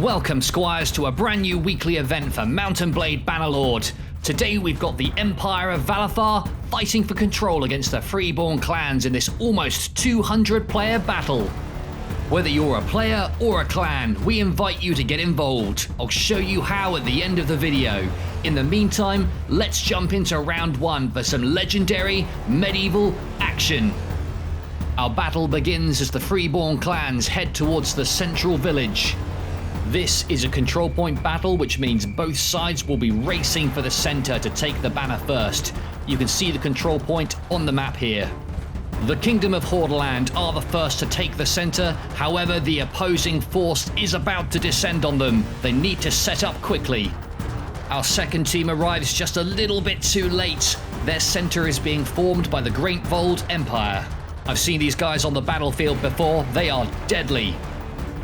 Welcome, Squires, to a brand new weekly event for Mount Blade Bannerlord. Today we've got the Empire of Valathar fighting for control against the freeborn clans in this almost 200-player battle. Whether you're a player or a clan, we invite you to get involved. I'll show you how at the end of the video. In the meantime, let's jump into round one for some legendary medieval action. Our battle begins as the freeborn clans head towards the central village. This is a control point battle, which means both sides will be racing for the center to take the banner first. You can see the control point on the map here. The Kingdom of Hordaland are the first to take the center, however the opposing force is about to descend on them. They need to set up quickly. Our second team arrives just a little bit too late. Their center is being formed by the Greatvold Empire. I've seen these guys on the battlefield before, they are deadly.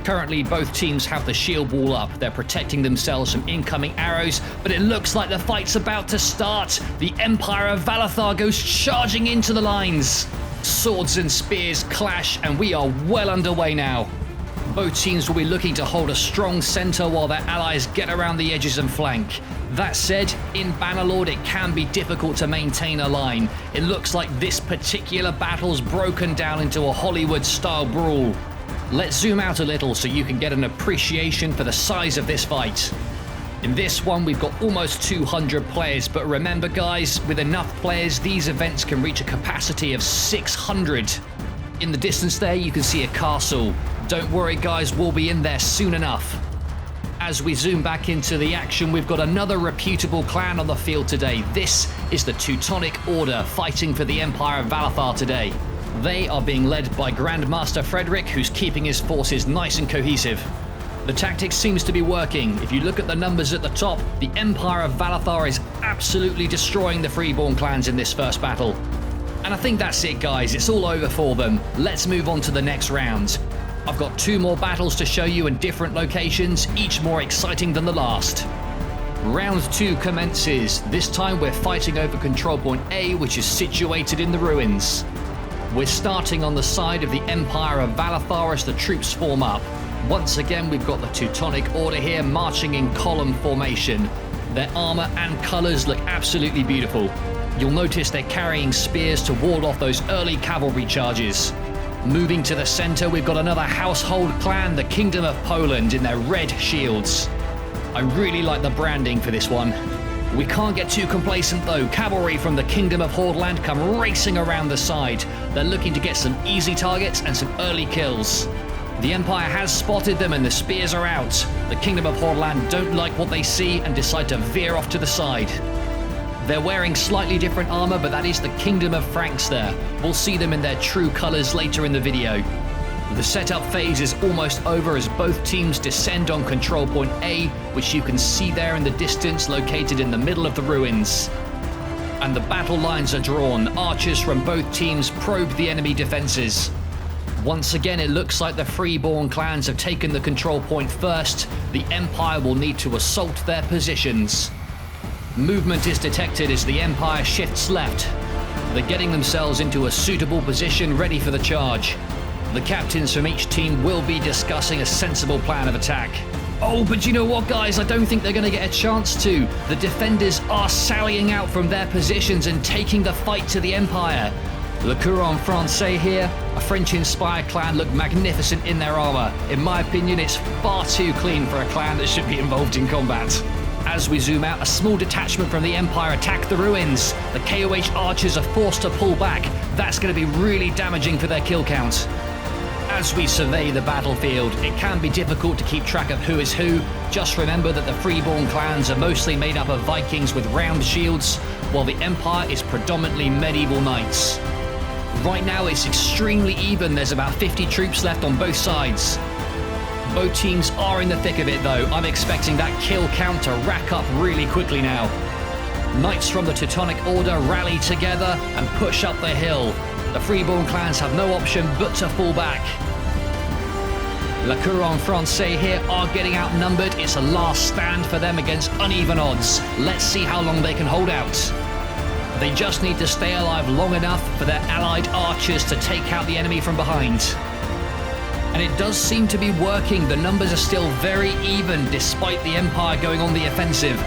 Currently, both teams have the shield wall up. They're protecting themselves from incoming arrows, but it looks like the fight's about to start. The Empire of Valathar goes charging into the lines. Swords and spears clash, and we are well underway now. Both teams will be looking to hold a strong center while their allies get around the edges and flank. That said, in Bannerlord it can be difficult to maintain a line. It looks like this particular battle's broken down into a Hollywood-style brawl. Let's zoom out a little so you can get an appreciation for the size of this fight. In this one, we've got almost 200 players, but remember guys, with enough players, these events can reach a capacity of 600. In the distance there, you can see a castle. Don't worry guys, we'll be in there soon enough. As we zoom back into the action, we've got another reputable clan on the field today. This is the Teutonic Order, fighting for the Empire of Valathar today. They are being led by Grandmaster Frederick, who's keeping his forces nice and cohesive. The tactics seems to be working. If you look at the numbers at the top, the Empire of Valathar is absolutely destroying the freeborn clans in this first battle. And I think that's it guys, it's all over for them. Let's move on to the next round. I've got two more battles to show you in different locations, each more exciting than the last. Round 2 commences. This time we're fighting over control point A, which is situated in the ruins. We're starting on the side of the Empire of Valathar as the troops form up. Once again, we've got the Teutonic Order here marching in column formation. Their armor and colors look absolutely beautiful. You'll notice they're carrying spears to ward off those early cavalry charges. Moving to the center, we've got another household clan, the Kingdom of Poland, in their red shields. I really like the branding for this one. We can't get too complacent though. Cavalry from the Kingdom of Hordaland come racing around the side. They're looking to get some easy targets and some early kills. The Empire has spotted them and the spears are out. The Kingdom of Hordaland don't like what they see and decide to veer off to the side. They're wearing slightly different armor, but that is the Kingdom of Franks there. We'll see them in their true colors later in the video. The setup phase is almost over as both teams descend on control point A, which you can see there in the distance, located in the middle of the ruins. And the battle lines are drawn. Archers from both teams probe the enemy defenses. Once again, it looks like the freeborn clans have taken the control point first. The Empire will need to assault their positions. Movement is detected as the Empire shifts left. They're getting themselves into a suitable position, ready for the charge. The captains from each team will be discussing a sensible plan of attack. Oh, but you know what guys, I don't think they're going to get a chance to. The defenders are sallying out from their positions and taking the fight to the Empire. Le Couron Francais here, a French-inspired clan, look magnificent in their armor. In my opinion, it's far too clean for a clan that should be involved in combat. As we zoom out, a small detachment from the Empire attack the ruins. The KoH archers are forced to pull back. That's going to be really damaging for their kill count. As we survey the battlefield, it can be difficult to keep track of who is who. Just remember that the freeborn clans are mostly made up of Vikings with round shields, while the Empire is predominantly medieval knights. Right now it's extremely even, there's about 50 troops left on both sides. Both teams are in the thick of it though. I'm expecting that kill count to rack up really quickly now. Knights from the Teutonic Order rally together and push up the hill. The freeborn clans have no option but to fall back. Le Couron Francais here are getting outnumbered. It's a last stand for them against uneven odds. Let's see how long they can hold out. They just need to stay alive long enough for their allied archers to take out the enemy from behind. And it does seem to be working. The numbers are still very even despite the Empire going on the offensive.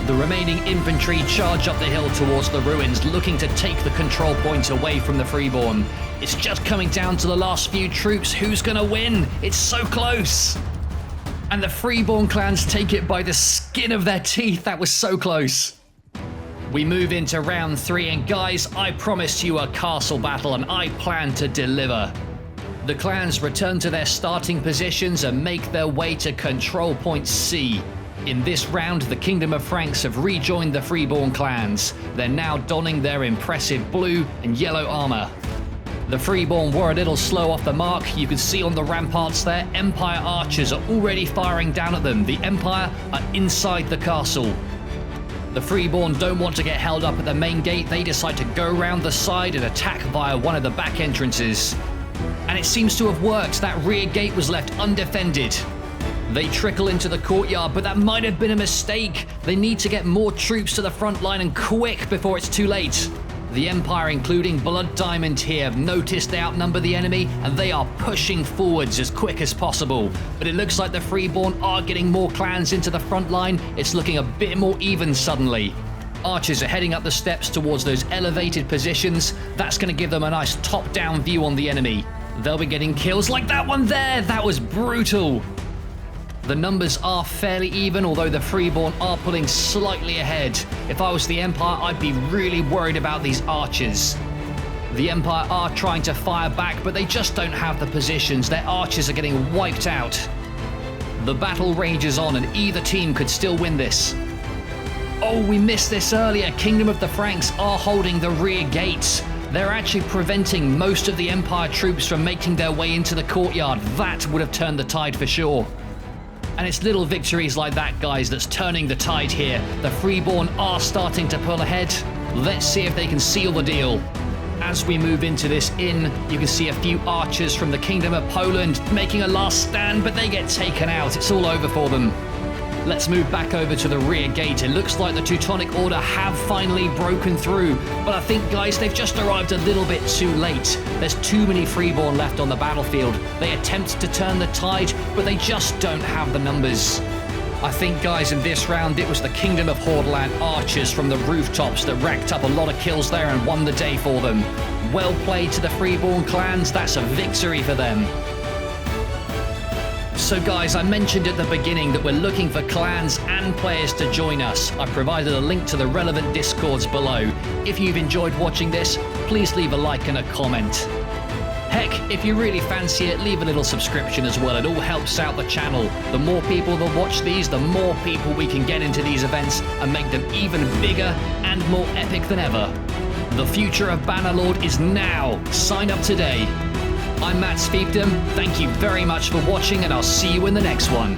The remaining infantry charge up the hill towards the ruins, looking to take the control point away from the Freeborn. It's just coming down to the last few troops. Who's gonna win? It's so close! And the Freeborn clans take it by the skin of their teeth. That was so close. We move into round 3, and guys, I promised you a castle battle, and I plan to deliver. The clans return to their starting positions and make their way to control point C. In this round, the Kingdom of Franks have rejoined the Freeborn clans. They're now donning their impressive blue and yellow armor. The Freeborn were a little slow off the mark. You can see on the ramparts there, Empire archers are already firing down at them. The Empire are inside the castle. The Freeborn don't want to get held up at the main gate. They decide to go around the side and attack via one of the back entrances. And it seems to have worked. That rear gate was left undefended. They trickle into the courtyard, but that might have been a mistake. They need to get more troops to the front line, and quick before it's too late. The Empire, including Blood Diamond here, have noticed they outnumber the enemy, and they are pushing forwards as quick as possible. But it looks like the Freeborn are getting more clans into the front line. It's looking a bit more even suddenly. Archers are heading up the steps towards those elevated positions. That's going to give them a nice top-down view on the enemy. They'll be getting kills like that one there. That was brutal. The numbers are fairly even, although the Freeborn are pulling slightly ahead. If I was the Empire, I'd be really worried about these archers. The Empire are trying to fire back, but they just don't have the positions. Their archers are getting wiped out. The battle rages on, and either team could still win this. Oh, we missed this earlier. Kingdom of the Franks are holding the rear gates. They're actually preventing most of the Empire troops from making their way into the courtyard. That would have turned the tide for sure. And it's little victories like that, guys, that's turning the tide here. The Freeborn are starting to pull ahead. Let's see if they can seal the deal. As we move into this inn, you can see a few archers from the Kingdom of Poland making a last stand, but they get taken out. It's all over for them. Let's move back over to the rear gate. It looks like the Teutonic Order have finally broken through. But I think, guys, they've just arrived a little bit too late. There's too many Freeborn left on the battlefield. They attempt to turn the tide, but they just don't have the numbers. I think, guys, in this round, it was the Kingdom of Hordaland archers from the rooftops that racked up a lot of kills there and won the day for them. Well played to the Freeborn clans. That's a victory for them. So guys, I mentioned at the beginning that we're looking for clans and players to join us. I provided a link to the relevant discords below. If you've enjoyed watching this, please leave a like and a comment. Heck, if you really fancy it, leave a little subscription as well. It all helps out the channel. The more people that watch these, the more people we can get into these events and make them even bigger and more epic than ever. The future of Bannerlord is now. Sign up today. I'm Fiefdom. Thank you very much for watching, and I'll see you in the next one.